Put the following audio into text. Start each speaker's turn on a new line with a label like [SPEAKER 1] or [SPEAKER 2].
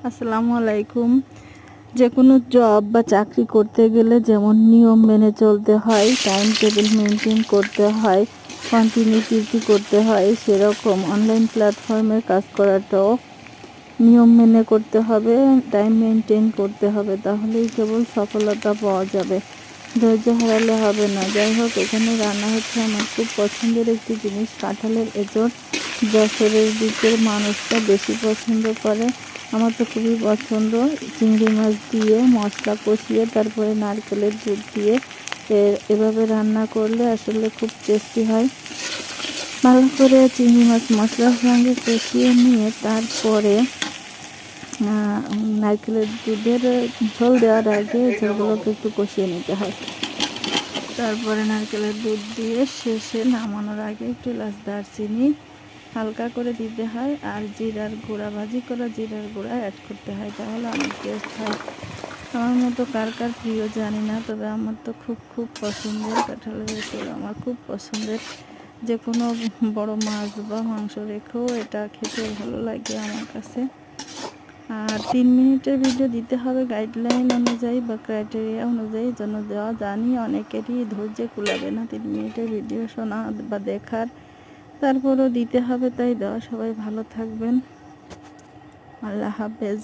[SPEAKER 1] আসসালামু আলাইকুম। যে কোনো জব বা চাকরি করতে গেলে যেমন নিয়ম মেনে চলতে হয়, টাইম টেবিল মেনটেন করতে হয়, কন্টিনিউটি করতে হয়, সেরকম অনলাইন প্ল্যাটফর্মে কাজ করাটাও নিয়ম মেনে করতে হবে, টাইম মেনটেন করতে হবে, তাহলেই কেবল সফলতা পাওয়া যাবে। ধৈর্য হারালে হবে না। যাই হোক, এখানে রান্না হচ্ছে আমার খুব পছন্দের একটি জিনিস, কাঁঠালের এঁচড়। যশোরের দিকের মানুষটা বেশি পছন্দ করে, আমার তো খুবই পছন্দ। চিংড়ি মাছ দিয়ে মশলা কষিয়ে তারপরে নারকেলের দুধ দিয়ে এভাবে রান্না করলে আসলে খুব টেস্টি হয়। ভালো করে চিংড়ি মাছ মশলার সঙ্গে কষিয়ে নিয়ে তারপরে নারকেলের দুধের ঝোল দেওয়ার আগে ঝোলগুলোকে একটু কষিয়ে নিতে হয়। তারপরে নারকেলের দুধ দিয়ে শেষে নামানোর আগে একটু এলাচ দারচিনি হালকা করে দিতে হয়, আর জিরার গুঁড়া, ভাজি করা জিরার গুঁড়া অ্যাড করতে হয়, তাহলে অনেক টেস্ট হয়। আমার মতো কার কার প্রিয় জানি না, তবে আমার তো খুব খুব পছন্দের কাঁঠালের এঁচড়। আমার খুব পছন্দের। যে কোনো বড় মাছ বা মাংস রেখেও এটা খেতে ভালো লাগে আমার কাছে। আর 3 মিনিটের ভিডিও দিতে হবে গাইডলাইন অনুযায়ী বা ক্রাইটেরিয়া অনুযায়ী, জন্য দেওয়া। জানি অনেকেরই ধৈর্য কুলাবে না 3 মিনিটের ভিডিও শোনা বা দেখার, তারপরও দিতে হবে, তাই দেওয়া। সবাই ভালো থাকবেন, আল্লাহ হাফেজ।